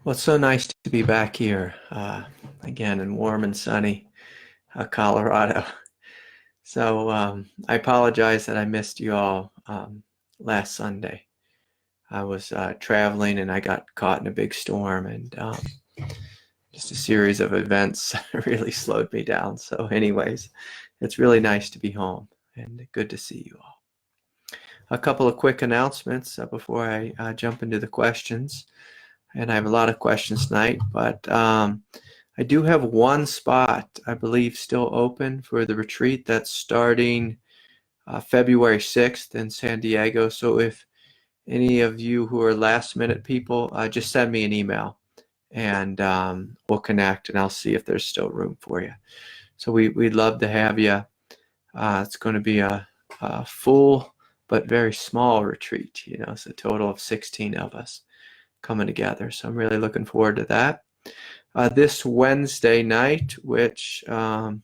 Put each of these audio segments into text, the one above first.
Well, it's so nice to be back here again in warm and sunny Colorado. So I apologize that I missed you all last Sunday. I was traveling and I got caught in a big storm, and just a series of events really slowed me down. So anyways, it's really nice to be home and good to see you all. A couple of quick announcements before I jump into the questions. And I have a lot of questions tonight, but I do have one spot, I believe, still open for the retreat that's starting February 6th in San Diego. So if any of you who are last minute people, just send me an email and we'll connect and I'll see if there's still room for you. So we'd love to have you. It's going to be a full but very small retreat, it's a total of 16 of us coming together. So I'm really looking forward to that. This Wednesday night, which, gosh,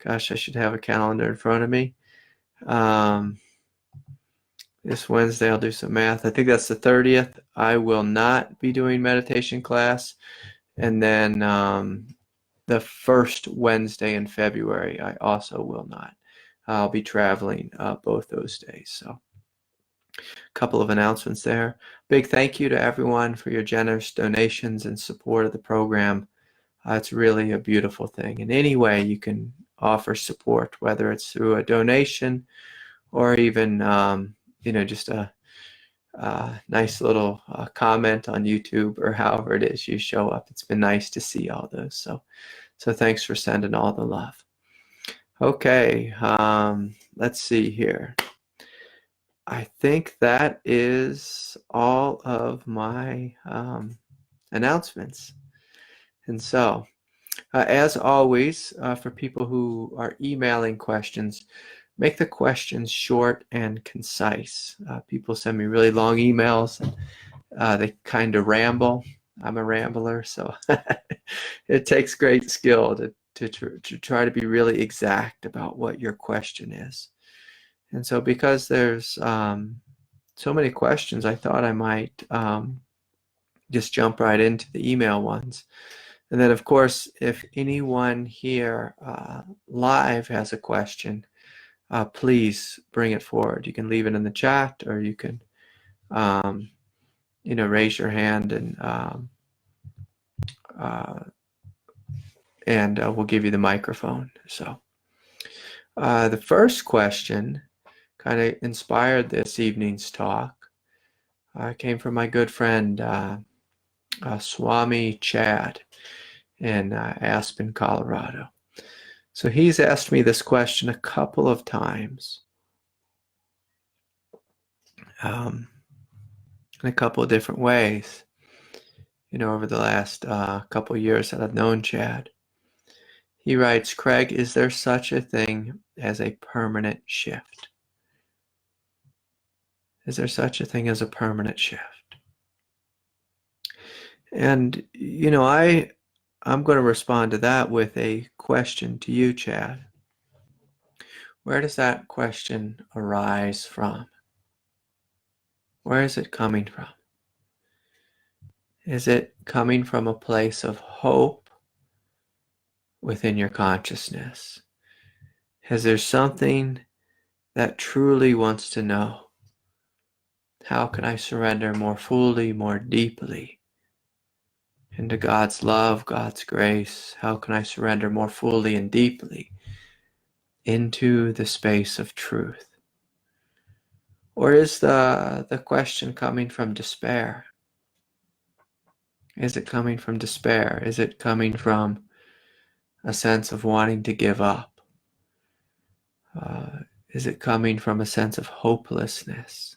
I should have a calendar in front of me. This Wednesday, I'll do some math. I think that's the 30th. I will not be doing meditation class. And then the first Wednesday in February, I also will not. I'll be traveling both those days. So a couple of announcements there. Big thank you to everyone for your generous donations and support of the program. It's really a beautiful thing. In any way you can offer support, whether it's through a donation or even just a nice little comment on YouTube or however it is you show up. It's been nice to see all those. So thanks for sending all the love. Okay, let's see here. I think that is all of my announcements. And so, as always, for people who are emailing questions, make the questions short and concise. People send me really long emails, and they kind of ramble. I'm a rambler, so it takes great skill to try to be really exact about what your question is. And so because there's so many questions, I thought I might just jump right into the email ones. And then, of course, if anyone here live has a question, please bring it forward. You can leave it in the chat, or you can, raise your hand, and we'll give you the microphone. So the first question kind of inspired this evening's talk. Came from my good friend Swami Chad in Aspen, Colorado. So he's asked me this question a couple of times in a couple of different ways, over the last couple of years that I've known Chad. He writes, Craig, is there such a thing as a permanent shift? Is there such a thing as a permanent shift? And, I'm going to respond to that with a question to you, Chad. Where does that question arise from? Where is it coming from? Is it coming from a place of hope within your consciousness? Is there something that truly wants to know? How can I surrender more fully, more deeply into God's love, God's grace? How can I surrender more fully and deeply into the space of truth? Or is the question coming from despair? Is it coming from despair? Is it coming from a sense of wanting to give up? Is it coming from a sense of hopelessness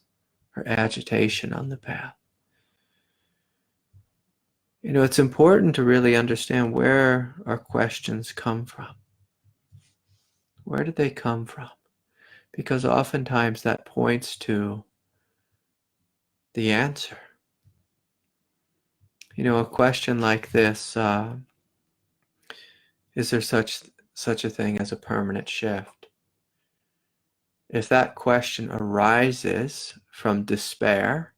or agitation on the path? It's important to really understand where our questions come from. Where did they come from? Because oftentimes that points to the answer. A question like this, is there such a thing as a permanent shift? If that question arises from despair,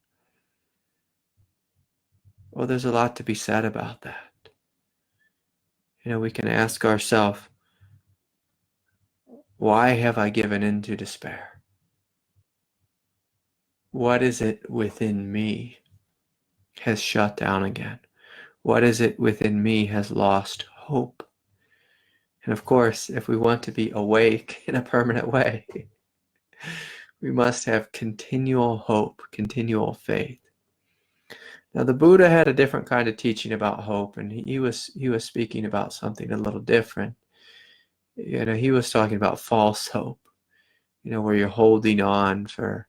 Well, there's a lot to be said about that. We can ask ourselves, why have I given in to despair? What is it within me has shut down again? What is it within me has lost hope? And of course, if we want to be awake in a permanent way, we must have continual hope, continual faith. Now, the Buddha had a different kind of teaching about hope, and he was speaking about something a little different. He was talking about false hope, where you're holding on for,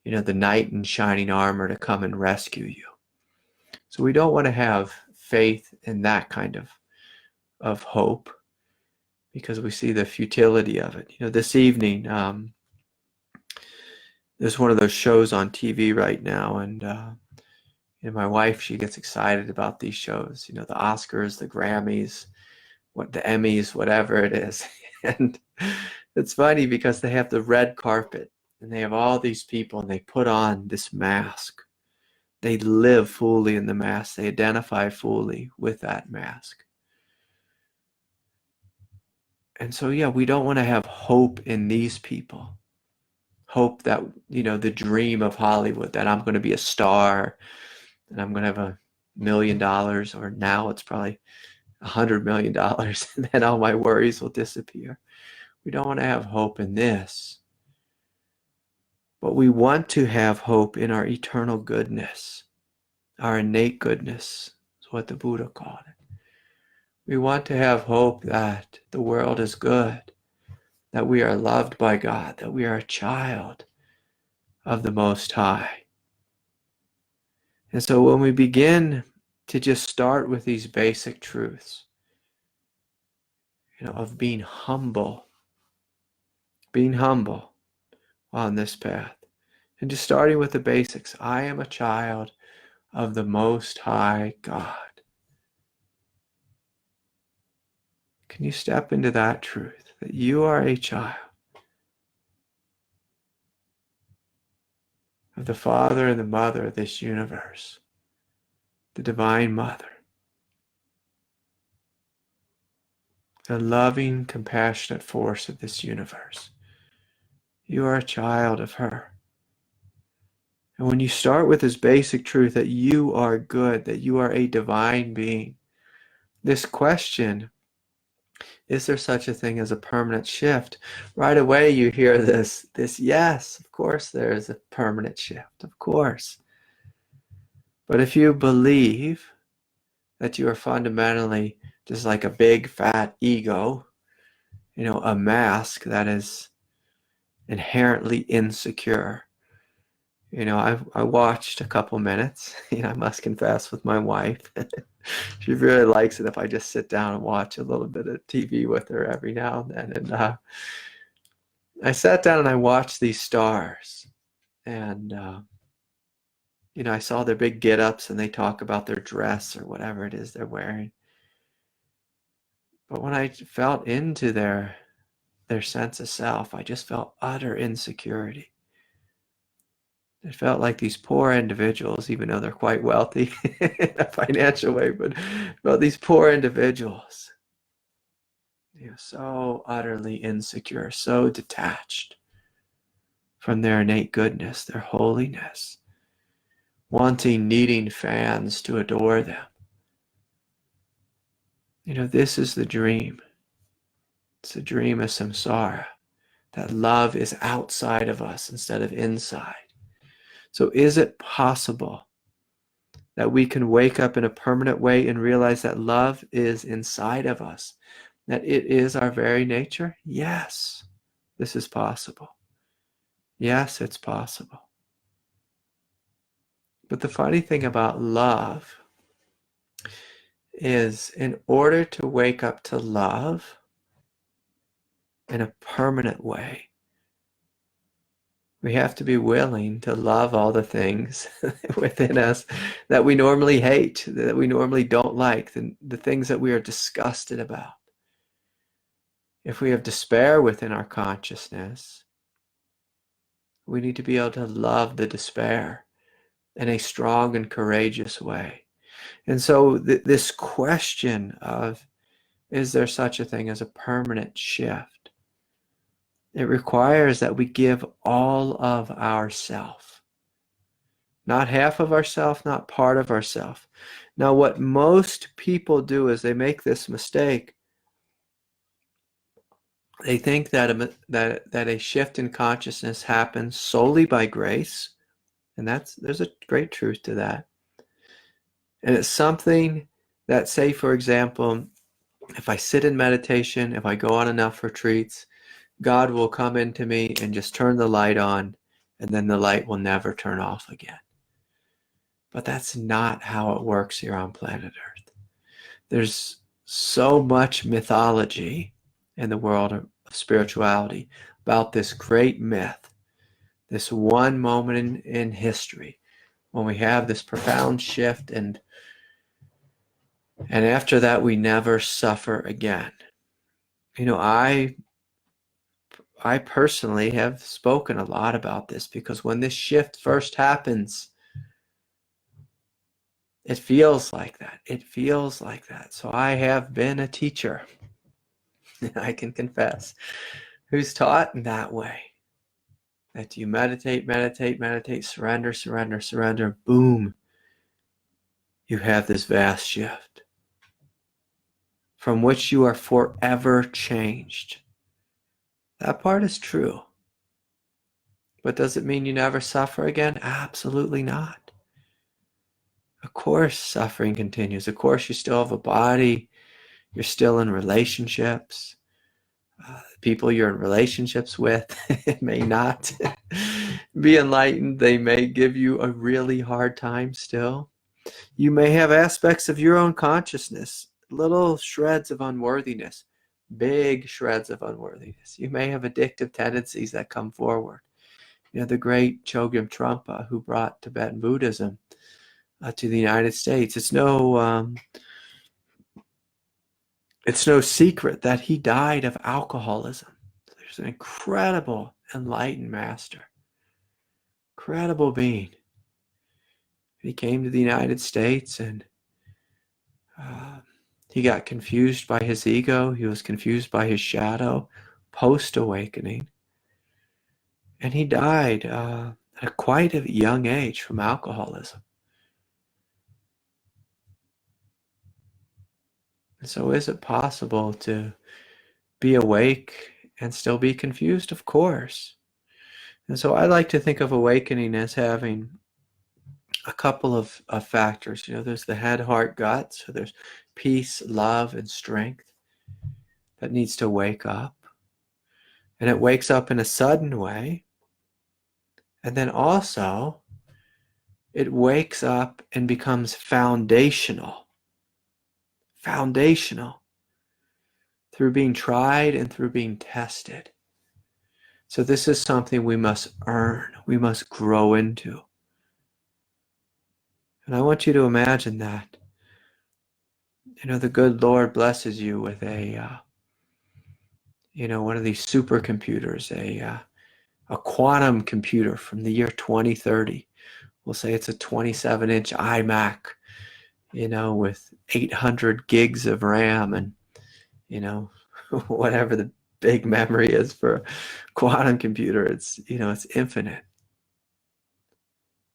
the knight in shining armor to come and rescue you. So we don't want to have faith in that kind of hope, because we see the futility of it. This evening, there's one of those shows on TV right now, and my wife, she gets excited about these shows, the Oscars, the Grammys, the Emmys, whatever it is. And it's funny because they have the red carpet and they have all these people and they put on this mask. They live fully in the mask. They identify fully with that mask. And so, we don't want to have hope in these people. Hope that, the dream of Hollywood, that I'm going to be a star and I'm going to have $1 million, or now it's probably $100 million, and then all my worries will disappear. We don't want to have hope in this. But we want to have hope in our eternal goodness, our innate goodness, is what the Buddha called it. We want to have hope that the world is good, that we are loved by God, that we are a child of the Most High. And so when we begin to just start with these basic truths, of being humble on this path, and just starting with the basics. I am a child of the Most High God. Can you step into that truth, that you are a child of the Father and the Mother of this universe, the Divine Mother, the loving, compassionate force of this universe. You are a child of her. And when you start with this basic truth that you are good, that you are a divine being, this question, is there such a thing as a permanent shift? Right away you hear this yes, of course there is a permanent shift, of course. But if you believe that you are fundamentally just like a big fat ego, a mask that is inherently insecure. I watched a couple minutes, I must confess, with my wife. She really likes it if I just sit down and watch a little bit of TV with her every now and then. And I sat down and I watched these stars. And, I saw their big get-ups and they talk about their dress or whatever it is they're wearing. But when I felt into their sense of self, I just felt utter insecurity. It felt like these poor individuals, even though they're quite wealthy in a financial way, but these poor individuals, so utterly insecure, so detached from their innate goodness, their holiness, needing fans to adore them. This is the dream. It's the dream of samsara, that love is outside of us instead of inside. So is it possible that we can wake up in a permanent way and realize that love is inside of us, that it is our very nature? Yes, this is possible. Yes, it's possible. But the funny thing about love is, in order to wake up to love in a permanent way, we have to be willing to love all the things within us that we normally hate, that we normally don't like, the things that we are disgusted about. If we have despair within our consciousness, we need to be able to love the despair in a strong and courageous way. And so this question of, is there such a thing as a permanent shift? It requires that we give all of ourself. Not half of ourself, not part of ourself. Now, what most people do is they make this mistake. They think that a shift in consciousness happens solely by grace, and there's a great truth to that. And it's something that, say, for example, if I sit in meditation, if I go on enough retreats, God will come into me and just turn the light on, and then the light will never turn off again. But that's not how it works here on planet Earth. There's so much mythology in the world of spirituality about this great myth, this one moment in history when we have this profound shift, and after that we never suffer again. I personally have spoken a lot about this, because when this shift first happens, it feels like that. It feels like that. So I have been a teacher, I can confess, who's taught in that way. That you meditate, surrender, surrender, surrender, boom, you have this vast shift from which you are forever changed. That part is true. But does it mean you never suffer again? Absolutely not. Of course, suffering continues. Of course, you still have a body. You're still in relationships. People you're in relationships with may not be enlightened. They may give you a really hard time still. You may have aspects of your own consciousness, little shreds of unworthiness, big shreds of unworthiness. You may have addictive tendencies that come forward. The great Chogyam Trungpa, who brought Tibetan Buddhism to the United States, it's no secret that he died of alcoholism. There's an incredible enlightened master, incredible being. He came to the United States, and he got confused by his ego. He was confused by his shadow post-awakening. And he died at quite a young age from alcoholism. And so is it possible to be awake and still be confused? Of course. And so I like to think of awakening as having a couple of factors. There's the head, heart, gut. So there's peace, love, and strength that needs to wake up. And it wakes up in a sudden way. And then also, it wakes up and becomes foundational. Foundational. Through being tried and through being tested. So this is something we must earn. We must grow into. And I want you to imagine that. The good Lord blesses you with a, one of these supercomputers, a quantum computer from the year 2030. We'll say it's a 27-inch iMac, with 800 gigs of RAM and, whatever the big memory is for a quantum computer. It's, it's infinite.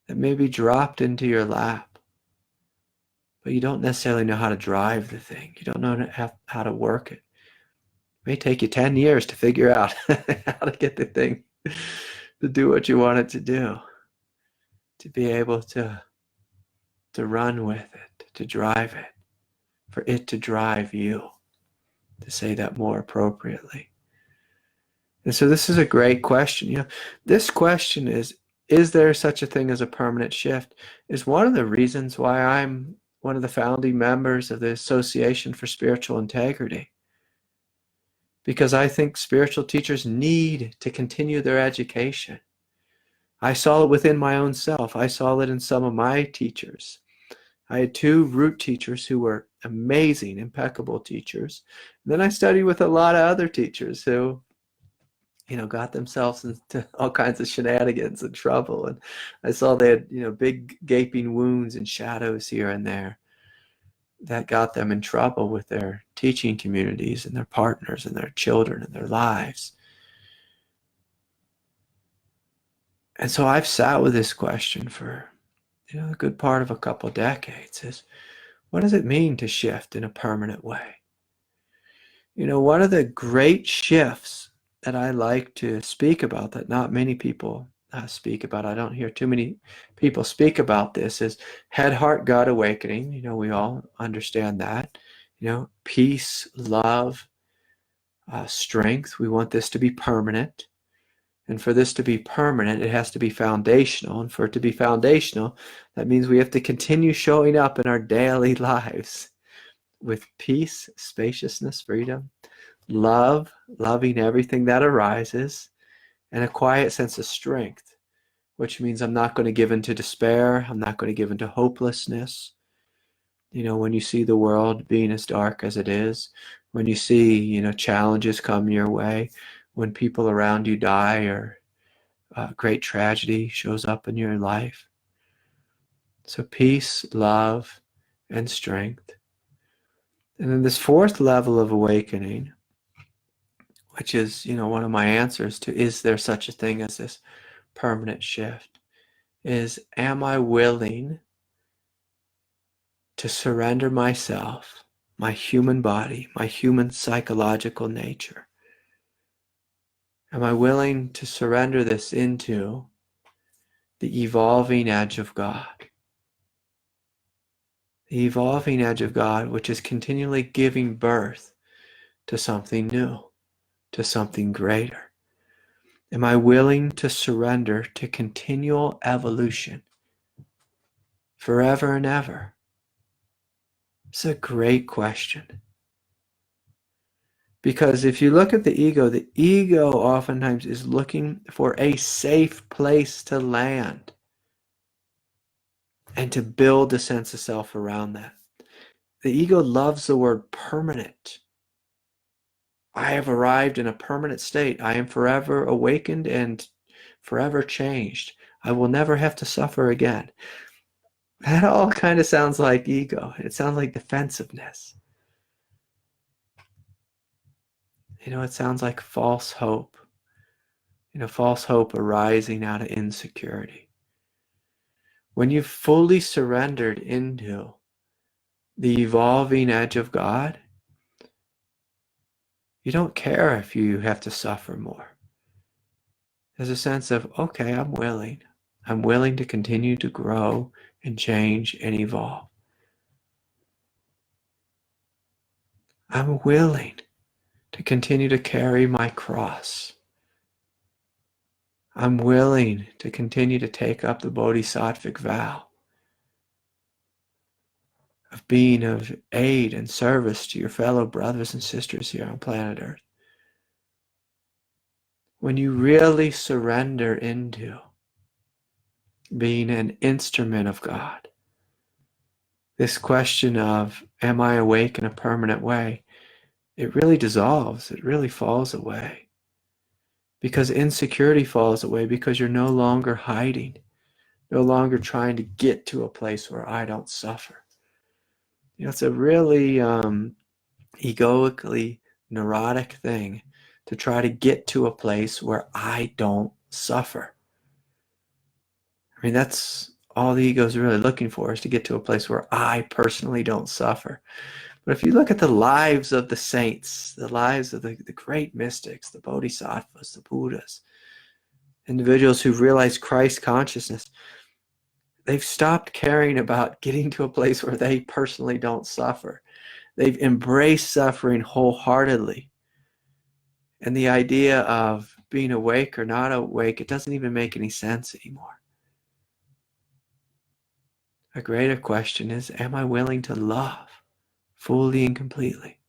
It may be dropped into your lap, but you don't necessarily know how to drive the thing. You don't know how to work it. It may take you 10 years to figure out how to get the thing to do what you want it to do, to be able to run with it, to drive it, for it to drive you, to say that more appropriately. And so this is a great question. This question is there such a thing as a permanent shift? Is one of the reasons why I'm one of the founding members of the Association for Spiritual Integrity. Because I think spiritual teachers need to continue their education. I saw it within my own self. I saw it in some of my teachers. I had 2 root teachers who were amazing, impeccable teachers. And then I studied with a lot of other teachers who, got themselves into all kinds of shenanigans and trouble. And I saw they had, big gaping wounds and shadows here and there. that got them in trouble with their teaching communities and their partners and their children and their lives. And so I've sat with this question for a good part of a couple decades, is what does it mean to shift in a permanent way? One of the great shifts that I like to speak about that not many people speak about, I don't hear too many people speak about this, is head, heart, gut awakening. We all understand that. Peace, love, strength. We want this to be permanent. And for this to be permanent, it has to be foundational. And for it to be foundational, that means we have to continue showing up in our daily lives with peace, spaciousness, freedom, love, loving everything that arises, and a quiet sense of strength, which means I'm not going to give in to despair. I'm not going to give in to hopelessness. When you see the world being as dark as it is, when you see, challenges come your way, when people around you die or great tragedy shows up in your life. So peace, love, and strength. And then this fourth level of awakening, which is, one of my answers to is there such a thing as this permanent shift, is am I willing to surrender myself, my human body, my human psychological nature? Am I willing to surrender this into the evolving edge of God? The evolving edge of God, which is continually giving birth to something new, to something greater. Am I willing to surrender to continual evolution forever and ever? It's a great question. Because if you look at the ego oftentimes is looking for a safe place to land and to build a sense of self around that. The ego loves the word permanent. I have arrived in a permanent state. I am forever awakened and forever changed. I will never have to suffer again. That all kind of sounds like ego. It sounds like defensiveness. It sounds like false hope. False hope arising out of insecurity. When you've fully surrendered into the evolving edge of God, you don't care if you have to suffer more. There's a sense of, okay, I'm willing. I'm willing to continue to grow and change and evolve. I'm willing to continue to carry my cross. I'm willing to continue to take up the bodhisattvic vow of being of aid and service to your fellow brothers and sisters here on planet Earth. When you really surrender into being an instrument of God, this question of, am I awake in a permanent way? It really dissolves. It really falls away. Because insecurity falls away because you're no longer hiding, no longer trying to get to a place where I don't suffer. It's a really egoically neurotic thing to try to get to a place where I don't suffer. That's all the ego is really looking for, is to get to a place where I personally don't suffer. But if you look at the lives of the saints, the lives of the great mystics, the bodhisattvas, the Buddhas, individuals who've realized Christ consciousness, they've stopped caring about getting to a place where they personally don't suffer. They've embraced suffering wholeheartedly. And the idea of being awake or not awake, it doesn't even make any sense anymore. A greater question is, am I willing to love fully and completely?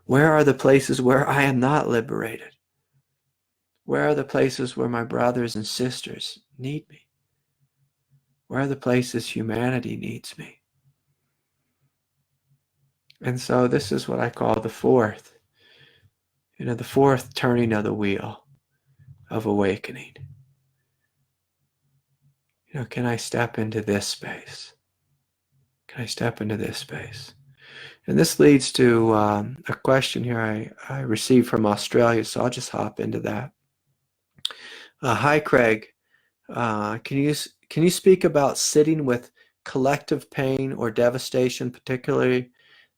Where are the places where I am not liberated? Where are the places where my brothers and sisters need me? Where are the places humanity needs me? And so this is what I call the fourth turning of the wheel of awakening. Can I step into this space? Can I step into this space? And this leads to a question here I received from Australia, so I'll just hop into that. Hi, Craig. Can you speak about sitting with collective pain or devastation, particularly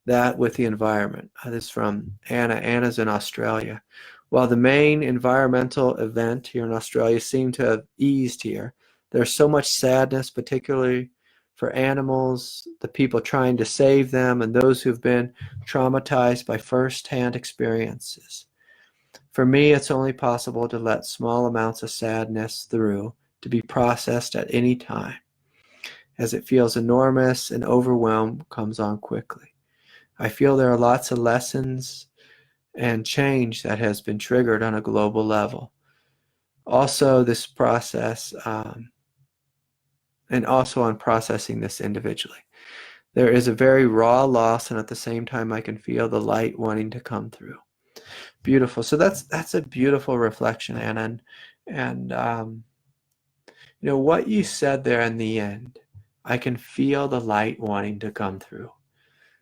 that with the environment? This is from Anna. Anna's in Australia. While the main environmental event here in Australia seemed to have eased here, there's so much sadness, particularly for animals, the people trying to save them, and those who've been traumatized by first-hand experiences. For me, it's only possible to let small amounts of sadness through to be processed at any time, as it feels enormous and overwhelm comes on quickly. I feel there are lots of lessons and change that has been triggered on a global level. Also, this process, and also on processing this individually. There is a very raw loss, and at the same time, I can feel the light wanting to come through. Beautiful. So that's a beautiful reflection, Anna. And what you said there in the end, I can feel the light wanting to come through.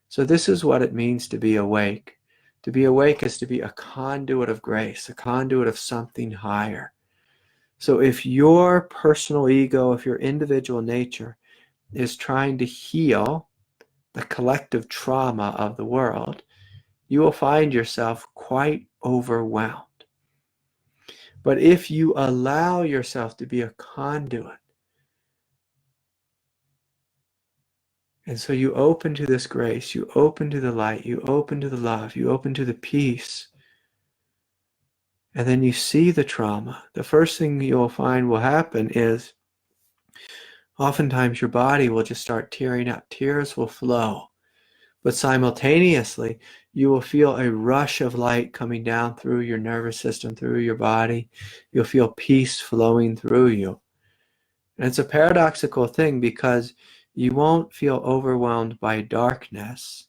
So this is what it means to be awake. To be awake is to be a conduit of grace, a conduit of something higher. So if your personal ego, if your individual nature is trying to heal the collective trauma of the world, you will find yourself quite overwhelmed. But if you allow yourself to be a conduit, and so you open to this grace, you open to the light, you open to the love, you open to the peace, and then you see the trauma, the first thing you'll find will happen is oftentimes your body will just start tearing up. Tears will flow. But simultaneously, you will feel a rush of light coming down through your nervous system, through your body. You'll feel peace flowing through you. And it's a paradoxical thing because you won't feel overwhelmed by darkness,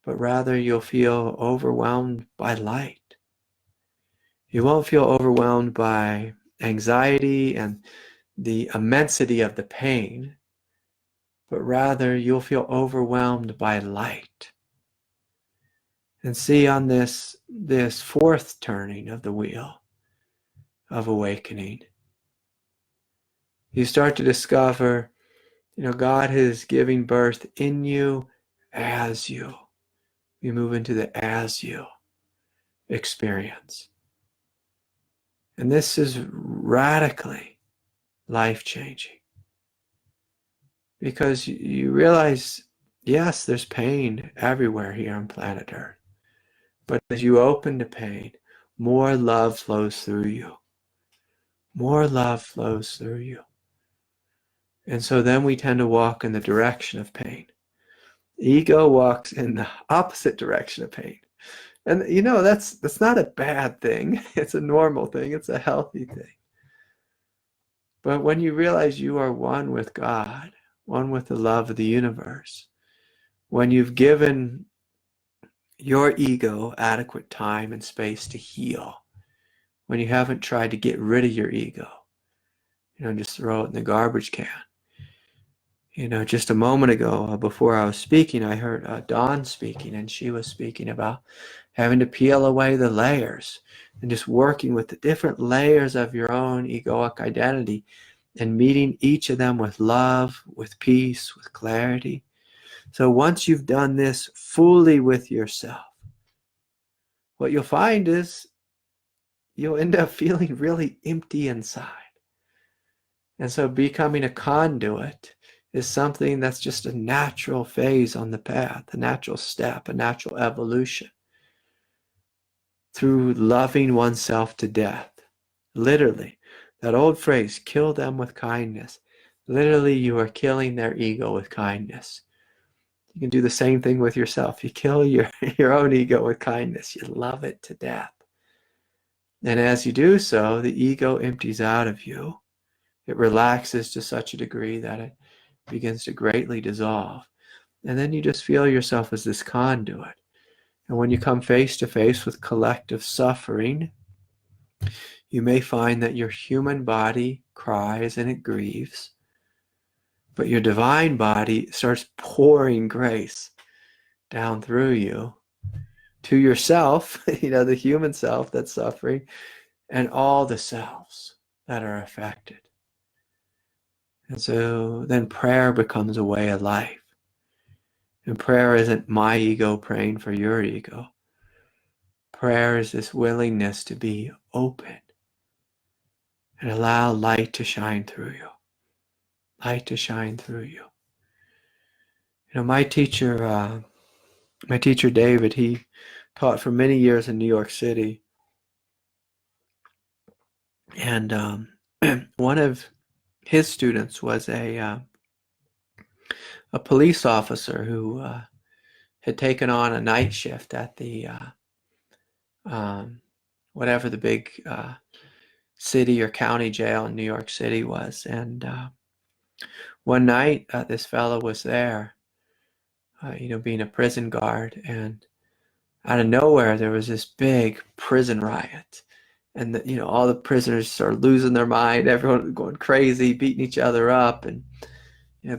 but rather you'll feel overwhelmed by light. You won't feel overwhelmed by anxiety and the immensity of the pain, but rather you'll feel overwhelmed by light. And see on this fourth turning of the wheel of awakening, you start to discover, God is giving birth in you as you. You move into the as you experience. And this is radically life-changing. Because you realize, yes, there's pain everywhere here on planet Earth. But as you open to pain, more love flows through you. More love flows through you. And so then we tend to walk in the direction of pain. Ego walks in the opposite direction of pain. And that's not a bad thing. It's a normal thing. It's a healthy thing. But when you realize you are one with God, one with the love of the universe, when you've given your ego adequate time and space to heal, when you haven't tried to get rid of your ego, just throw it in the garbage can. Just a moment ago, before I was speaking, I heard Dawn speaking, and she was speaking about having to peel away the layers and just working with the different layers of your own egoic identity and meeting each of them with love, with peace, with clarity. So once you've done this fully with yourself, what you'll find is you'll end up feeling really empty inside. And so becoming a conduit is something that's just a natural phase on the path, a natural step, a natural evolution through loving oneself to death. Literally, that old phrase, kill them with kindness. Literally, you are killing their ego with kindness. You can do the same thing with yourself. You kill your own ego with kindness. You love it to death. And as you do so, the ego empties out of you. It relaxes to such a degree that it begins to greatly dissolve. And then you just feel yourself as this conduit. And when you come face to face with collective suffering, you may find that your human body cries and it grieves, but your divine body starts pouring grace. down through you to yourself, the human self that's suffering, and all the selves that are affected. And so then prayer becomes a way of life. And prayer isn't my ego praying for your ego. Prayer is this willingness to be open and allow light to shine through you. Light to shine through you. My teacher David, he taught for many years in New York City. And one of his students was a police officer who had taken on a night shift at the whatever the big city or county jail in New York City was. And one night, this fellow was there, being a prison guard, and out of nowhere there was this big prison riot. And all the prisoners are losing their mind. Everyone going crazy, beating each other up, and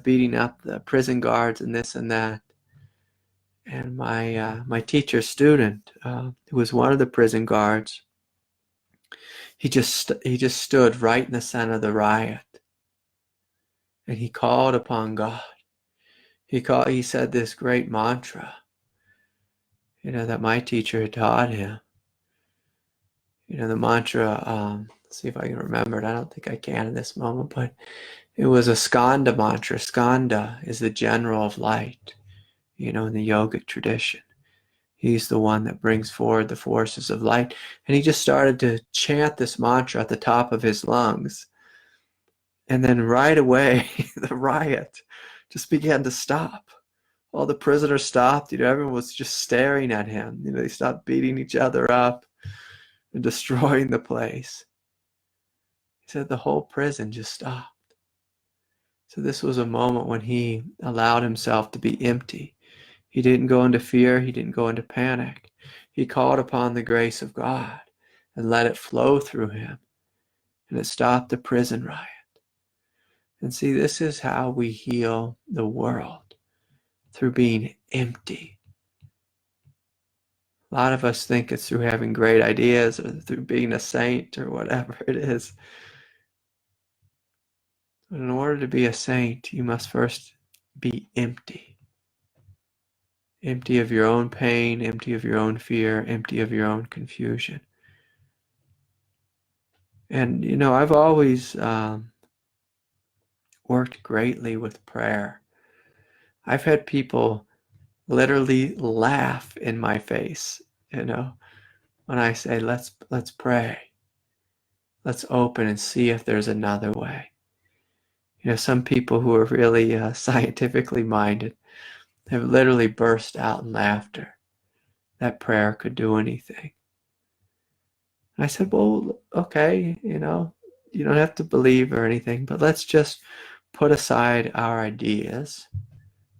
beating up the prison guards and this and that. And my teacher's student, who was one of the prison guards, he just stood right in the center of the riot, and he called upon God. He said this great mantra, that my teacher had taught him. The mantra. Let's see if I can remember it. I don't think I can in this moment, but it was a skanda mantra. Skanda is the general of light, in the yogic tradition. He's the one that brings forward the forces of light. And he just started to chant this mantra at the top of his lungs. And then right away, the riot just began to stop. All the prisoners stopped. Everyone was just staring at him. They stopped beating each other up and destroying the place. He said the whole prison just stopped. So this was a moment when he allowed himself to be empty. He didn't go into fear. He didn't go into panic. He called upon the grace of God and let it flow through him. And it stopped the prison riot. And see, this is how we heal the world, through being empty. A lot of us think it's through having great ideas or through being a saint or whatever it is. But in order to be a saint, you must first be empty. Empty of your own pain, empty of your own fear, empty of your own confusion. And, I've always worked greatly with prayer. I've had people literally laugh in my face, when I say, let's pray. Let's open and see if there's another way. Some people who are really scientifically minded have literally burst out in laughter that prayer could do anything. And I said, well, okay, you don't have to believe or anything, but let's just put aside our ideas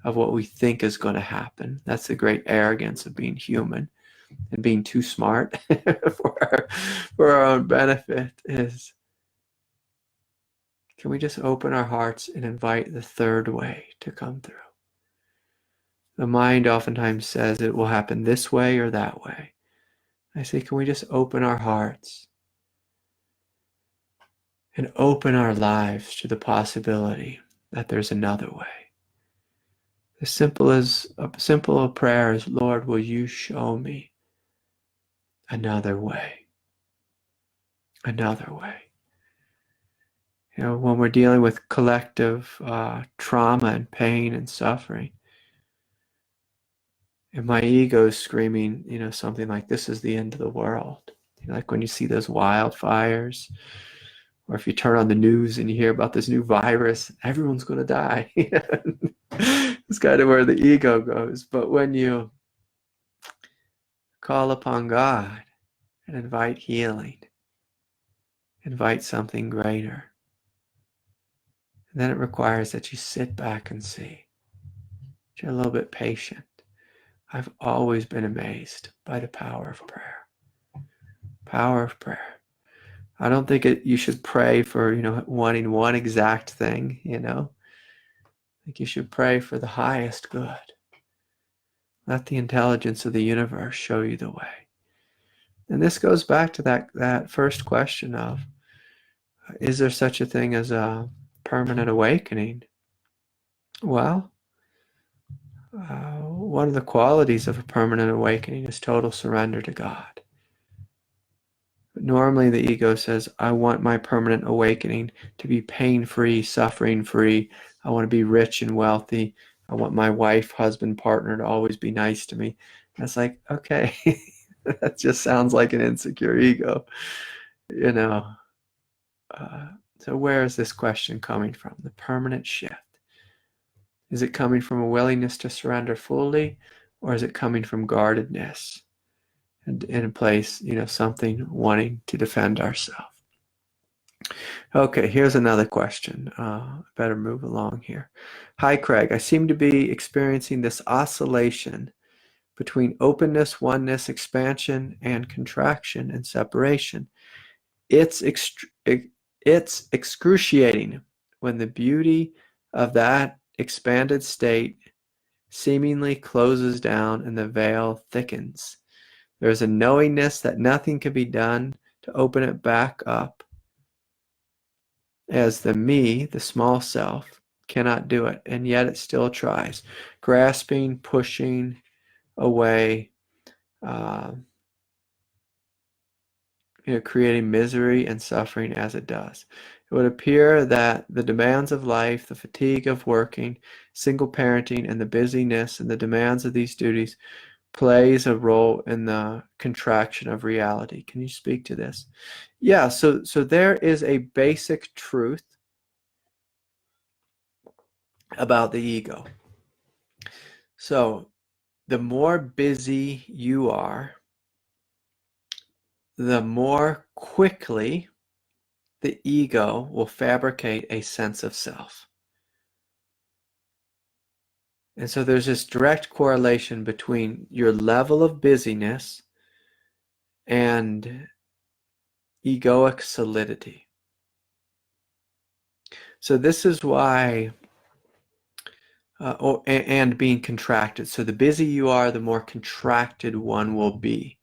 of what we think is going to happen. That's the great arrogance of being human and being too smart for our own benefit. Is, can we just open our hearts and invite the third way to come through? The mind oftentimes says it will happen this way or that way. I say, can we just open our hearts and open our lives to the possibility that there's another way? As simple a prayer as, Lord, will you show me another way? Another way. When we're dealing with collective trauma and pain and suffering, and my ego is screaming, something like, this is the end of the world. Like when you see those wildfires, or if you turn on the news and you hear about this new virus, everyone's going to die. It's kind of where the ego goes. But when you call upon God and invite healing, invite something greater, and then it requires that you sit back and see. You're a little bit patient. I've always been amazed by the power of prayer. Power of prayer. I don't think you should pray for, wanting one exact thing, I think you should pray for the highest good. Let the intelligence of the universe show you the way. And this goes back to that first question of, is there such a thing as a permanent awakening? Well, one of the qualities of a permanent awakening is total surrender to God. Normally the ego says, I want my permanent awakening to be pain-free, suffering-free. I want to be rich and wealthy. I want my wife, husband, partner to always be nice to me. And it's like, okay, that just sounds like an insecure ego, you know. So where is this question coming from? The permanent shift. Is it coming from a willingness to surrender fully, or is it coming from guardedness and in a place, something wanting to defend ourselves? Okay, here's another question. Better move along here. Hi, Craig. I seem to be experiencing this oscillation between openness, oneness, expansion, and contraction and separation. It's excruciating when the beauty of that expanded state seemingly closes down and the veil thickens. There's a knowingness that nothing can be done to open it back up, as the me, the small self, cannot do it, and yet it still tries, grasping, pushing away, creating misery and suffering as it does. It would appear that the demands of life, the fatigue of working, single parenting, and the busyness and the demands of these duties plays a role in the contraction of reality. Can you speak to this? Yeah, so there is a basic truth about the ego. So the more busy you are, the more quickly the ego will fabricate a sense of self. And so there's this direct correlation between your level of busyness and egoic solidity. So this is why, and being contracted. So the busier you are, the more contracted one will be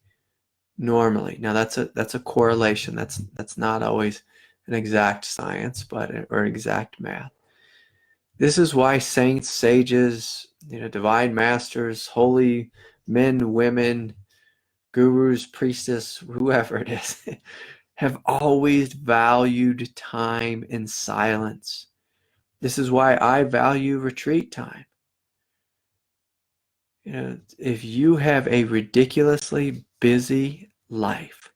normally. Now that's a correlation. That's not always an exact science, or exact math. This is why saints, sages, divine masters, holy men, women, gurus, priestess, whoever it is, have always valued time in silence. This is why I value retreat time. If you have a ridiculously busy life,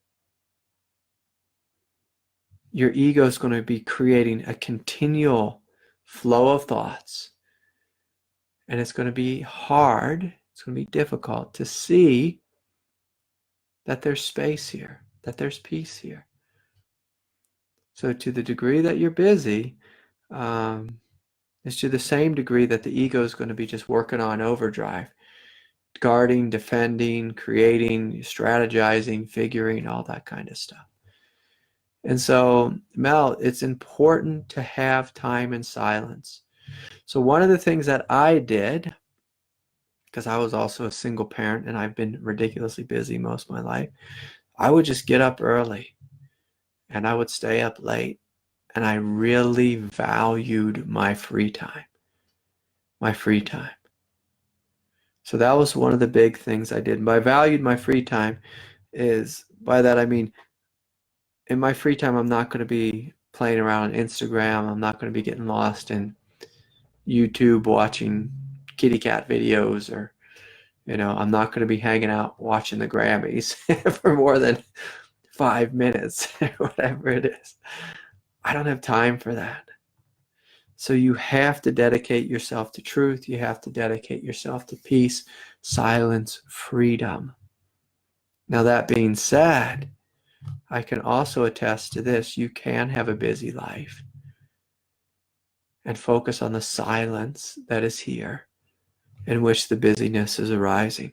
your ego is going to be creating a continual flow of thoughts. And it's going to be hard, it's going to be difficult to see that there's space here, that there's peace here. So to the degree that you're busy, it's to the same degree that the ego is going to be just working on overdrive, guarding, defending, creating, strategizing, figuring, all that kind of stuff. And so, Mel, it's important to have time in silence. So one of the things that I did, because I was also a single parent and I've been ridiculously busy most of my life, I would just get up early and I would stay up late, and I really valued my free time. So that was one of the big things I did. And by valued my free time, by that I mean, in my free time, I'm not going to be playing around on Instagram. I'm not going to be getting lost in YouTube watching kitty cat videos, or I'm not going to be hanging out watching the Grammys for more than 5 minutes, whatever it is. I don't have time for that. So you have to dedicate yourself to truth. You have to dedicate yourself to peace, silence, freedom. Now, that being said, I can also attest to this. You can have a busy life and focus on the silence that is here, in which the busyness is arising.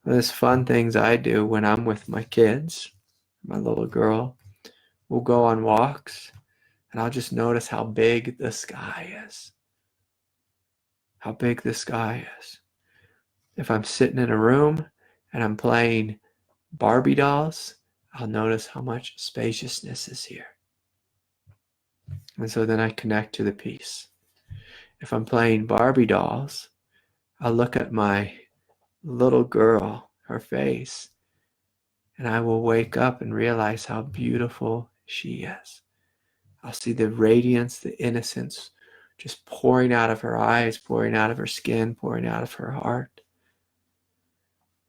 There's fun things I do when I'm with my kids. My little girl will go on walks, and I'll just notice how big the sky is. How big the sky is. If I'm sitting in a room and I'm playing Barbie dolls, I'll notice how much spaciousness is here. And so then I connect to the peace. If I'm playing Barbie dolls, I'll look at my little girl, her face, and I will wake up and realize how beautiful she is. I'll see the radiance, the innocence just pouring out of her eyes, pouring out of her skin, pouring out of her heart.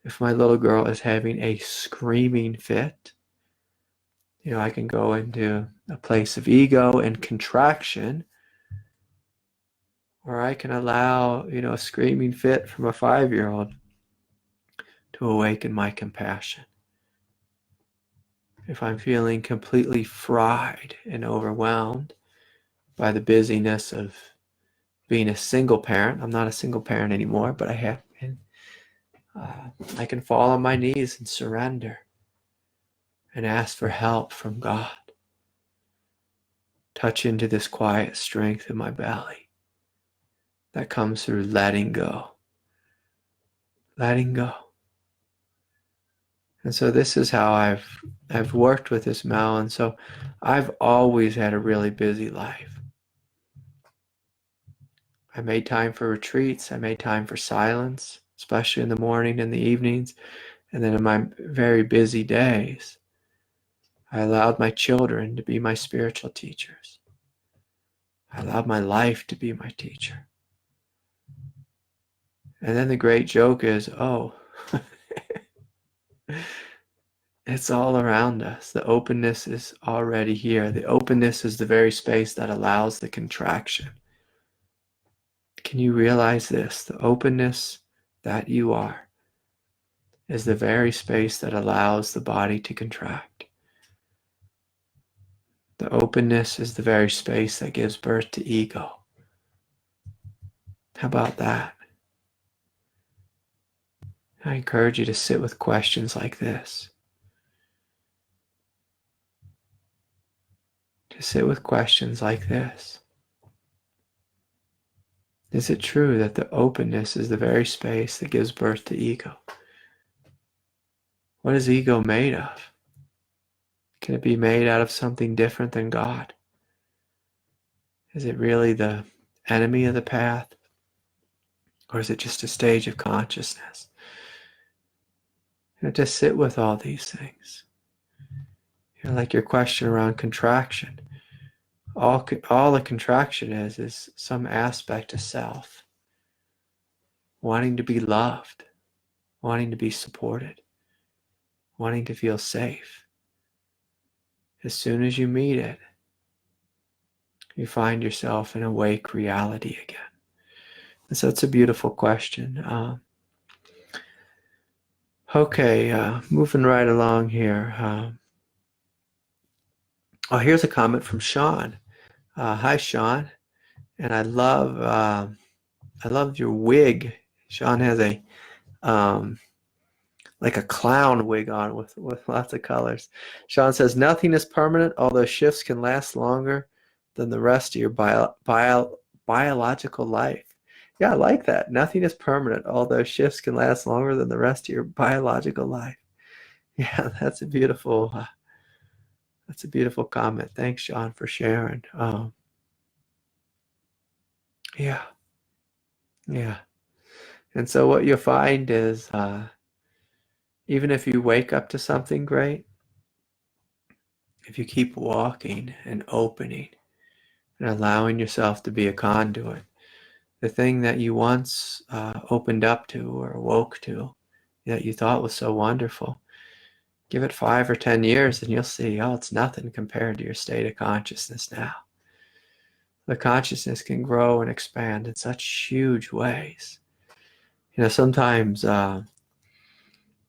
If my little girl is having a screaming fit, I can go into a place of ego and contraction, or I can allow, a screaming fit from a 5-year-old to awaken my compassion. If I'm feeling completely fried and overwhelmed by the busyness of being a single parent, I'm not a single parent anymore, but I have been, I can fall on my knees and surrender and ask for help from God. Touch into this quiet strength in my belly that comes through letting go. Letting go. And so this is how I've worked with this melon. So I've always had a really busy life. I made time for retreats. I made time for silence, especially in the morning and the evenings. And then in my very busy days, I allowed my children to be my spiritual teachers. I allowed my life to be my teacher. And then the great joke is, it's all around us. The openness is already here. The openness is the very space that allows the contraction. Can you realize this? The openness that you are is the very space that allows the body to contract. The openness is the very space that gives birth to ego. How about that? I encourage you to sit with questions like this. To sit with questions like this. Is it true that the openness is the very space that gives birth to ego? What is ego made of? Can it be made out of something different than God? Is it really the enemy of the path? Or is it just a stage of consciousness? Just sit with all these things. Like your question around contraction. All the contraction is some aspect of self. Wanting to be loved. Wanting to be supported. Wanting to feel safe. As soon as you meet it, you find yourself in awake reality again. And so it's a beautiful question. Moving right along here. Here's a comment from Sean. Hi, Sean. And I love your wig. Sean has a like a clown wig on with lots of colors. Sean says, nothing is permanent, although shifts can last longer than the rest of your biological life. Yeah, I like that. Nothing is permanent, although shifts can last longer than the rest of your biological life. Yeah, that's a beautiful comment. Thanks, Sean, for sharing. Yeah. And so what you'll find is even if you wake up to something great, if you keep walking and opening and allowing yourself to be a conduit, the thing that you once opened up to or awoke to that you thought was so wonderful, give it 5 or 10 years and you'll see, it's nothing compared to your state of consciousness now. The consciousness can grow and expand in such huge ways. Sometimes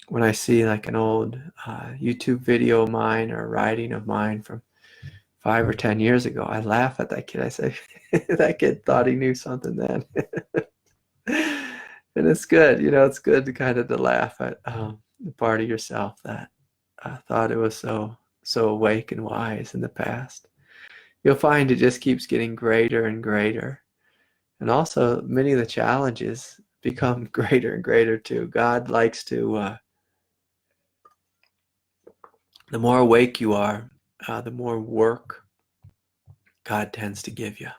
when I see like an old YouTube video of mine or writing of mine from 5 or 10 years ago, I laugh at that kid. I say, that kid thought he knew something then. And it's good, it's good to kind of to laugh at the part of yourself that thought it was so awake and wise in the past. You'll find it just keeps getting greater and greater. And also many of the challenges become greater and greater too. God likes to, the more awake you are, the more work God tends to give you.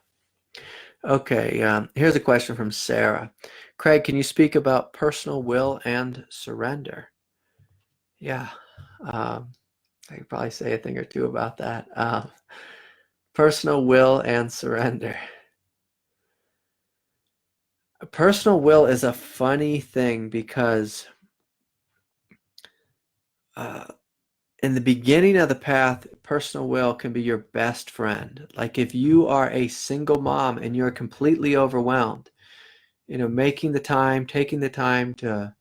Okay, here's a question from Sarah. Craig, can you speak about personal will and surrender? Yeah, I could probably say a thing or two about that. Personal will and surrender. Personal will is a funny thing because in the beginning of the path, personal will can be your best friend. Like if you are a single mom and you're completely overwhelmed, making the time, taking the time to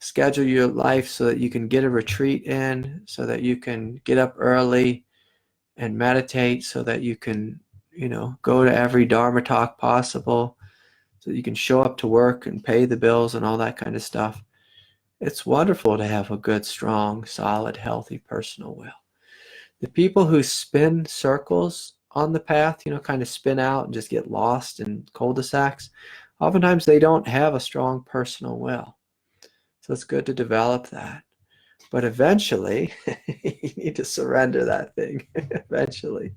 schedule your life so that you can get a retreat in, so that you can get up early and meditate, so that you can, go to every Dharma talk possible, so that you can show up to work and pay the bills and all that kind of stuff. It's wonderful to have a good, strong, solid, healthy personal will. The people who spin circles on the path, kind of spin out and just get lost in cul-de-sacs, oftentimes they don't have a strong personal will. So it's good to develop that. But eventually, you need to surrender that thing. Eventually.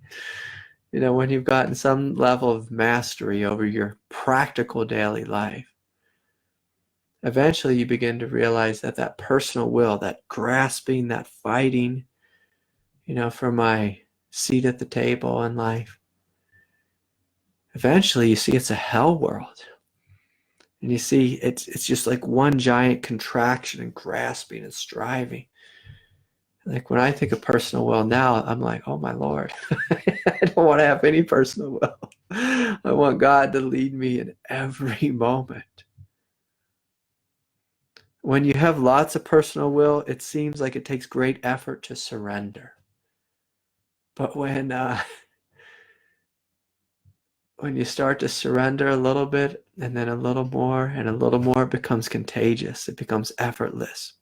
When you've gotten some level of mastery over your practical daily life, eventually you begin to realize that personal will, that grasping, that fighting, for my seat at the table in life, eventually you see it's a hell world. And you see it's just like one giant contraction and grasping and striving. Like when I think of personal will now, I'm like, oh my Lord, I don't want to have any personal will. I want God to lead me in every moment. When you have lots of personal will, it seems like it takes great effort to surrender. But when you start to surrender a little bit and then a little more and a little more, it becomes contagious. It becomes effortless.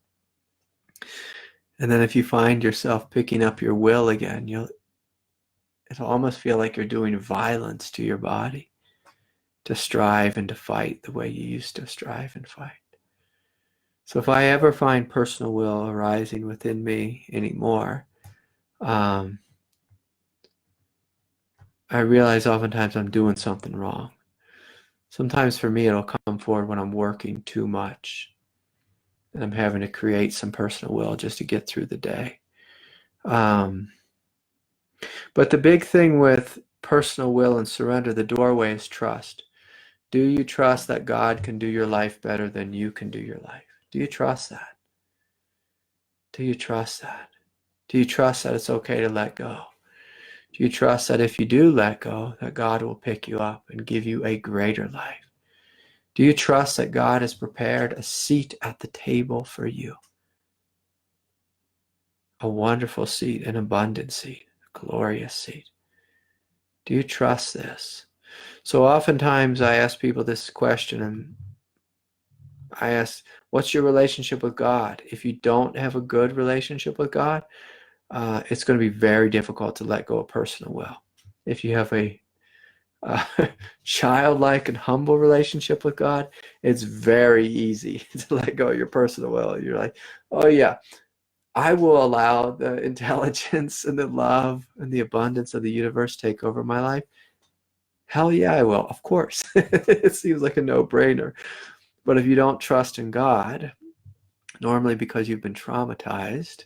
And then if you find yourself picking up your will again, it'll almost feel like you're doing violence to your body to strive and to fight the way you used to strive and fight. So if I ever find personal will arising within me anymore, I realize oftentimes I'm doing something wrong. Sometimes for me it'll come forward when I'm working too much and I'm having to create some personal will just to get through the day. But the big thing with personal will and surrender, the doorway is trust. Do you trust that God can do your life better than you can do your life? Do you trust that? Do you trust that? Do you trust that it's okay to let go? Do you trust that if you do let go, that God will pick you up and give you a greater life? Do you trust that God has prepared a seat at the table for you? A wonderful seat, an abundant seat, a glorious seat. Do you trust this? So oftentimes I ask people this question, and I ask, what's your relationship with God? If you don't have a good relationship with God, it's going to be very difficult to let go of personal will. If you have a childlike and humble relationship with God, it's very easy to let go of your personal will. You're like, oh yeah, I will allow the intelligence and the love and the abundance of the universe take over my life. Hell yeah, I will. Of course. It seems like a no-brainer. But if you don't trust in God, normally because you've been traumatized,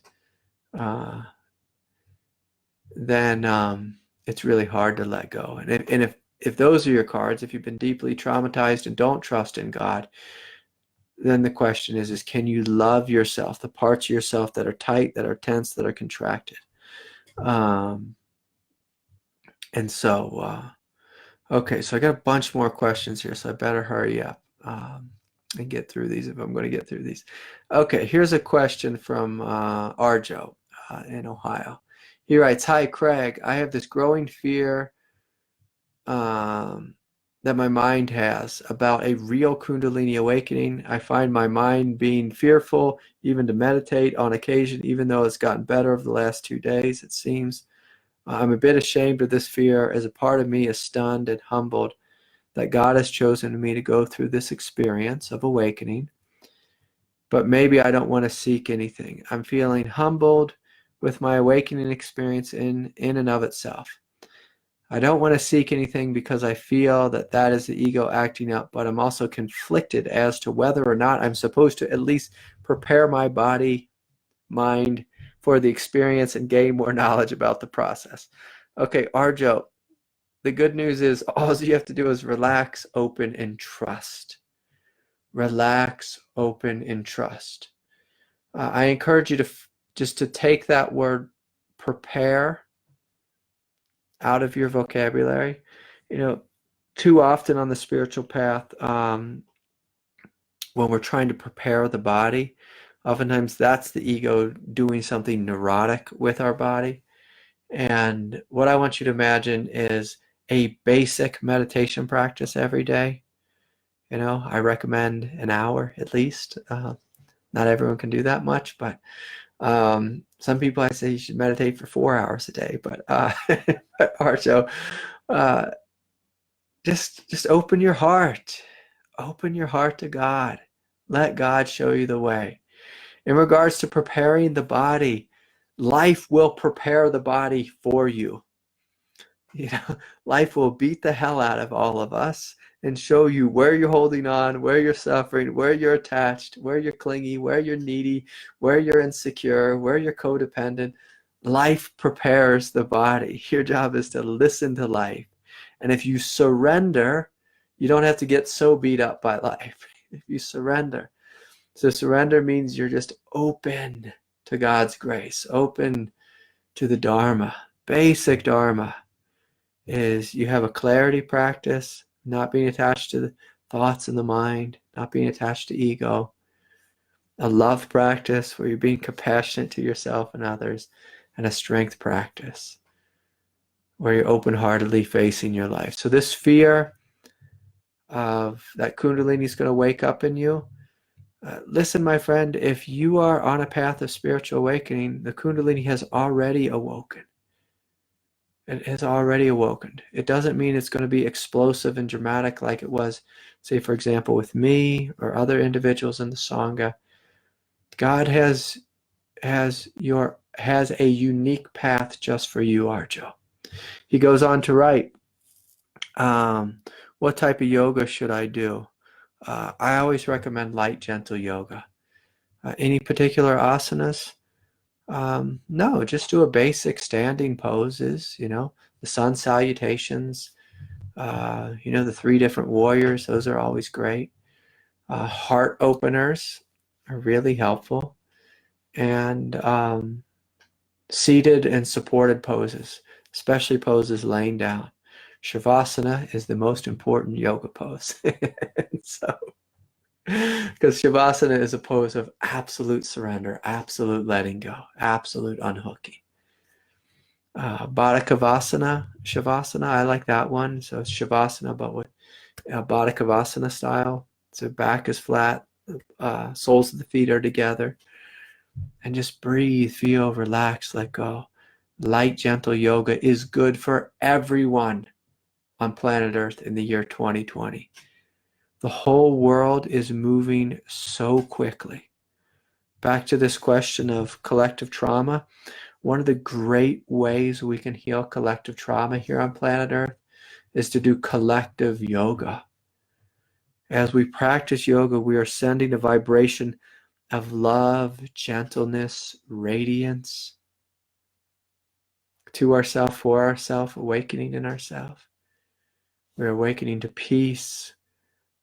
then it's really hard to let go. And if those are your cards, if you've been deeply traumatized and don't trust in God, then the question is can you love yourself, the parts of yourself that are tight, that are tense, that are contracted? And so, okay, so I got a bunch more questions here, so I better hurry up and get through these if I'm going to get through these. Okay, here's a question from Arjo in Ohio. He writes, hi, Craig, I have this growing fear that my mind has about a real kundalini awakening. I find my mind being fearful even to meditate on occasion, even though it's gotten better over the last 2 days, it seems. I'm a bit ashamed of this fear as a part of me is stunned and humbled that God has chosen me to go through this experience of awakening, but maybe I don't want to seek anything. I'm feeling humbled with my awakening experience in and of itself. I don't want to seek anything because I feel that that is the ego acting up, but I'm also conflicted as to whether or not I'm supposed to at least prepare my body, mind for the experience and gain more knowledge about the process. Okay, Arjo, the good news is all you have to do is relax, open, and trust. Relax, open, and trust. I encourage you to just to take that word prepare out of your vocabulary. You know, too often on the spiritual path, when we're trying to prepare the body, oftentimes that's the ego doing something neurotic with our body. And what I want you to imagine is a basic meditation practice every day. You know, I recommend an hour at least. Not everyone can do that much, but some people I say you should meditate for 4 hours a day. But Arjo, just open your heart. Open your heart to God. Let God show you the way. In regards to preparing the body, life will prepare the body for you. You know, life will beat the hell out of all of us and show you where you're holding on, where you're suffering, where you're attached, where you're clingy, where you're needy, where you're insecure, where you're codependent. Life prepares the body. Your job is to listen to life. And if you surrender, you don't have to get so beat up by life. If you surrender. So surrender means you're just open to God's grace, open to the Dharma. Basic Dharma is you have a clarity practice, not being attached to the thoughts in the mind, not being attached to ego. A love practice where you're being compassionate to yourself and others, and a strength practice where you're open-heartedly facing your life. So this fear of that kundalini is going to wake up in you. Listen, my friend, if you are on a path of spiritual awakening, the kundalini has already awoken. It has already awoken. It doesn't mean it's going to be explosive and dramatic like it was, say, for example, with me or other individuals in the Sangha. God has a unique path just for you, Arjo. He goes on to write, what type of yoga should I do? I always recommend light, gentle yoga. Any particular asanas? No, just do a basic standing poses, you know, the sun salutations, you know, the 3 different warriors, those are always great. Heart openers are really helpful. And seated and supported poses, especially poses laying down. Shavasana is the most important yoga pose. So, because Shavasana is a pose of absolute surrender, absolute letting go, absolute unhooking. Baddha Shavasana, I like that one. So it's Shavasana, but with Baddha style. So back is flat, soles of the feet are together. And just breathe, feel, relax, let go. Light, gentle yoga is good for everyone on planet Earth in the year 2020. The whole world is moving so quickly. Back to this question of collective trauma. One of the great ways we can heal collective trauma here on planet Earth is to do collective yoga. As we practice yoga, we are sending a vibration of love, gentleness, radiance to ourself, for ourself, awakening in ourself. We're awakening to peace,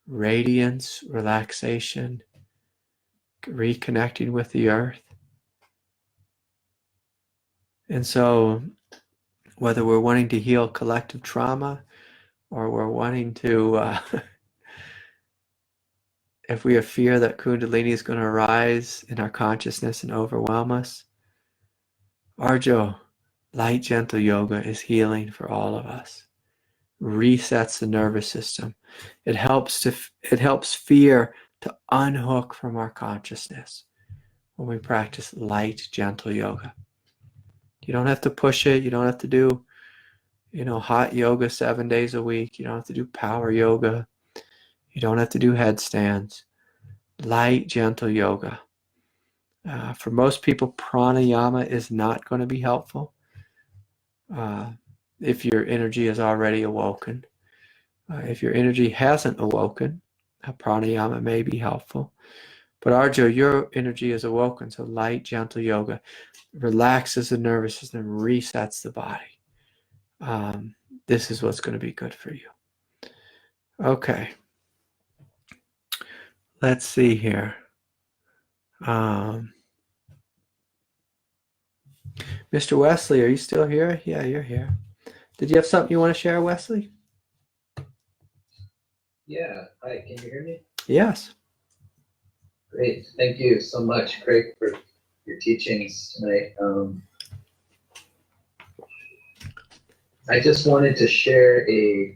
radiance, relaxation, reconnecting with the earth. And so whether we're wanting to heal collective trauma or we're wanting to, if we have fear that kundalini is going to arise in our consciousness and overwhelm us, Arjo, light, gentle yoga is healing for all of us. Resets the nervous system. It helps fear to unhook from our consciousness when we practice light, gentle yoga. You don't have to push it. You don't have to do, hot yoga 7 days a week. You don't have to do power yoga. You don't have to do headstands. Light, gentle yoga. For most people, pranayama is not going to be helpful if your energy is already awoken. If your energy hasn't awoken, pranayama may be helpful. But Arjo, your energy is awoken, so light, gentle yoga relaxes the nervous system, resets the body. This is what's going to be good for you. Okay. Let's see here. Mr. Wesley, are you still here? Yeah, you're here. Did you have something you want to share, Wesley? Yeah. Hi, can you hear me? Yes. Great. Thank you so much, Craig, for your teachings tonight. I just wanted to share a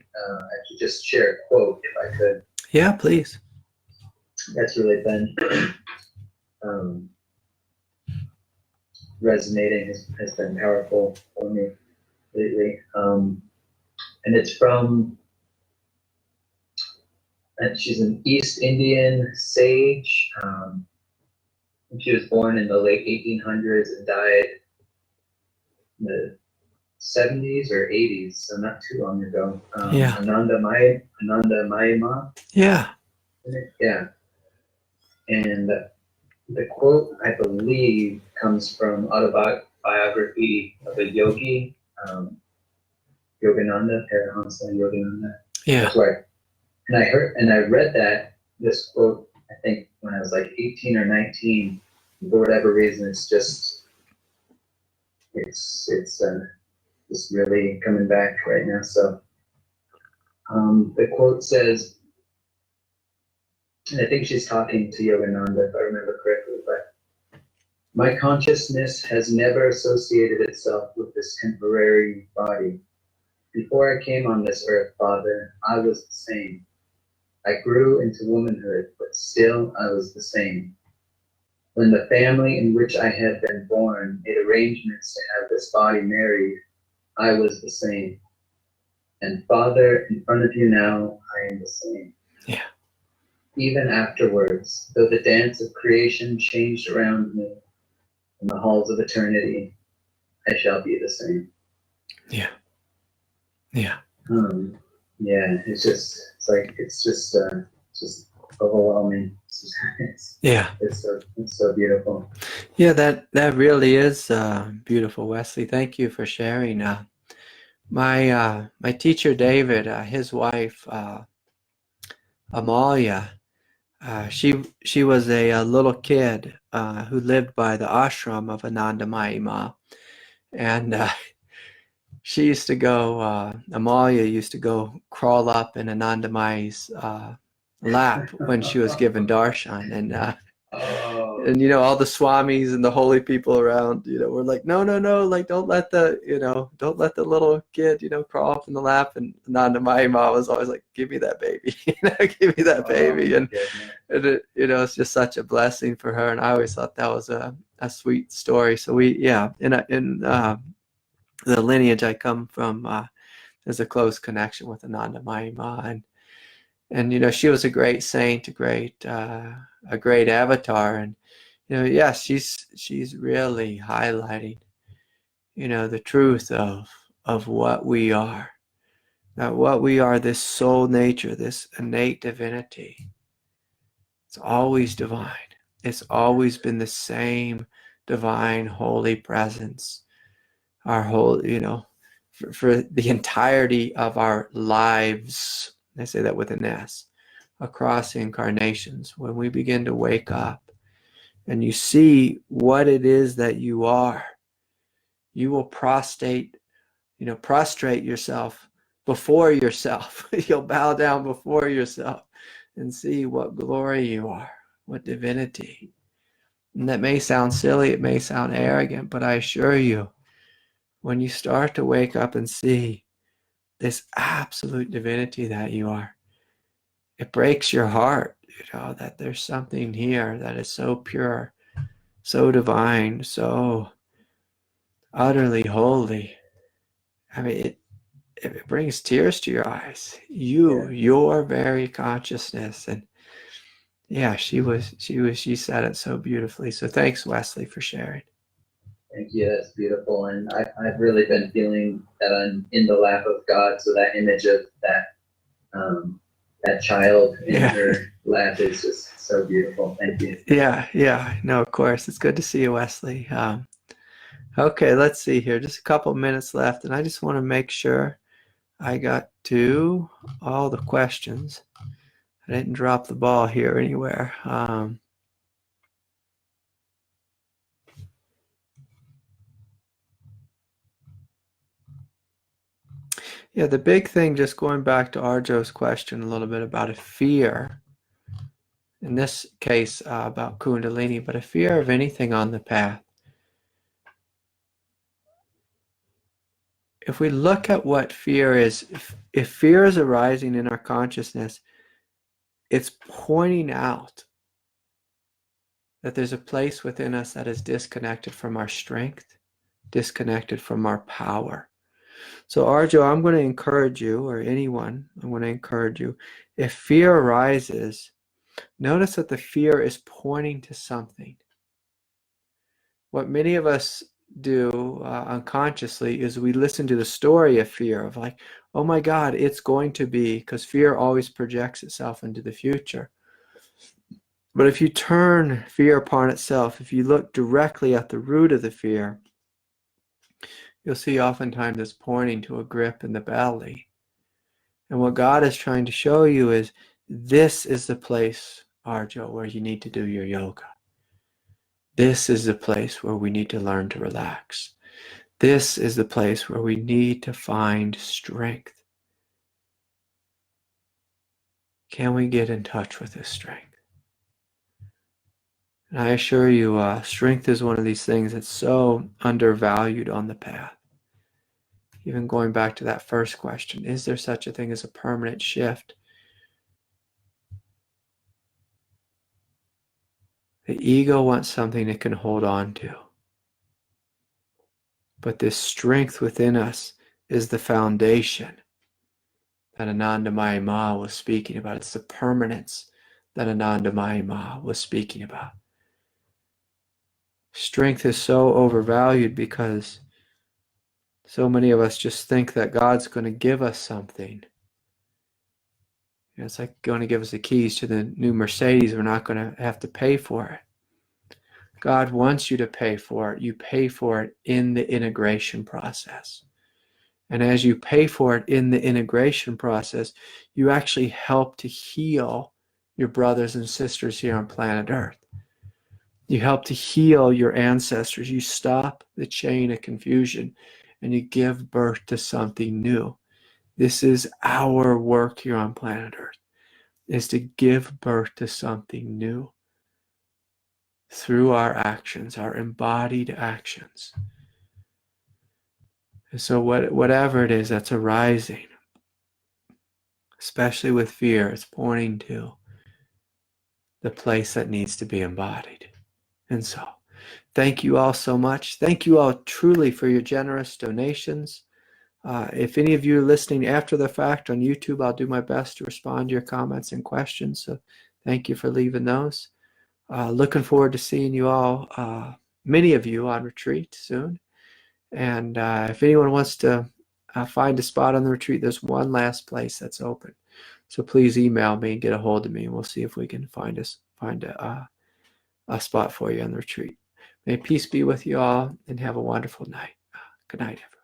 quote if I could. Yeah, please. That's really been resonating, has been powerful for me lately. And it's from, and she's an East Indian sage. She was born in the late 1800s and died in the 70s or 80s, so not too long ago. Yeah. Ananda Mayama. Yeah. Yeah. And the quote, I believe, comes from autobiography of a yogi, Yogananda, Paramahansa Yogananda. Yeah. That's right. And I read this quote, I think when I was like 18 or 19. For whatever reason, it's just really coming back right now. So the quote says, and I think she's talking to Yogananda, if I remember correctly, but my consciousness has never associated itself with this temporary body. Before I came on this earth, Father, I was the same. I grew into womanhood, but still I was the same. When the family in which I had been born made arrangements to have this body married, I was the same. And Father, in front of you now, I am the same. Yeah. Even afterwards, though the dance of creation changed around me in the halls of eternity, I shall be the same. Yeah. Yeah. Yeah, it's just overwhelming. It's so beautiful. Yeah, that really is beautiful, Wesley. Thank you for sharing. My teacher David, his wife Amalia, she was a little kid who lived by the ashram of Anandamayi Ma, and she used to go. Amalia used to go crawl up in Anandamayi's lap when she was given darshan, and all the swamis and the holy people around, were like, no, like don't let the little kid, crawl up in the lap. And Anandamayi Ma was always like, give me that baby, give me that baby. And it, it's just such a blessing for her. And I always thought that was a sweet story. So in the lineage I come from, there's a close connection with Anandamayi Ma, and she was a great saint, a great avatar, and yes, she's really highlighting the truth of what we are. Now, what we are, this soul nature, this innate divinity, it's always divine. It's always been the same divine holy presence. Our whole, for the entirety of our lives, I say that with an S, across incarnations, when we begin to wake up and you see what it is that you are, you will prostrate yourself before yourself. You'll bow down before yourself and see what glory you are, what divinity. And that may sound silly, it may sound arrogant, but I assure you, when you start to wake up and see this absolute divinity that you are, it breaks your heart, that there's something here that is so pure, so divine, so utterly holy. I mean, it brings tears to your eyes. Your very consciousness. And yeah, she said it so beautifully. So thanks, Wesley, for sharing. Thank you. That's beautiful. And I've really been feeling that I'm in the lap of God. So that image of that child in her lap is just so beautiful. Thank you. Yeah. No, of course. It's good to see you, Wesley. Okay, let's see here. Just a couple minutes left, and I just want to make sure I got to all the questions. I didn't drop the ball here anywhere. Yeah, the big thing, just going back to Arjo's question a little bit about a fear, in this case about kundalini, but a fear of anything on the path. If we look at what fear is, if fear is arising in our consciousness, it's pointing out that there's a place within us that is disconnected from our strength, disconnected from our power. So Arjo, I'm going to encourage you, or anyone, I'm going to encourage you, if fear arises, notice that the fear is pointing to something. What many of us do unconsciously is we listen to the story of fear, of like, oh my God, it's going to be, because fear always projects itself into the future. But if you turn fear upon itself, if you look directly at the root of the fear, you'll see oftentimes it's pointing to a grip in the belly. And what God is trying to show you is, this is the place, Arjo, where you need to do your yoga. This is the place where we need to learn to relax. This is the place where we need to find strength. Can we get in touch with this strength? And I assure you, strength is one of these things that's so undervalued on the path. Even going back to that first question, is there such a thing as a permanent shift? The ego wants something it can hold on to. But this strength within us is the foundation that Anandamayi Ma was speaking about. It's the permanence that Anandamayi Ma was speaking about. Strength is so overvalued because so many of us just think that God's going to give us something. It's like going to give us the keys to the new Mercedes. We're not going to have to pay for it. God wants you to pay for it. You pay for it in the integration process. And as you pay for it in the integration process, you actually help to heal your brothers and sisters here on planet Earth. You help to heal your ancestors. You stop the chain of confusion and you give birth to something new. This is our work here on planet Earth, is to give birth to something new through our actions, our embodied actions. And so whatever it is that's arising, especially with fear, it's pointing to the place that needs to be embodied. And so, thank you all so much. Thank you all truly for your generous donations. If any of you are listening after the fact on YouTube, I'll do my best to respond to your comments and questions. So thank you for leaving those. Looking forward to seeing you all, many of you, on retreat soon. And if anyone wants to find a spot on the retreat, there's one last place that's open. So please email me and get a hold of me, and we'll see if we can find a spot for you on the retreat. May peace be with you all, and have a wonderful night. Good night, everyone.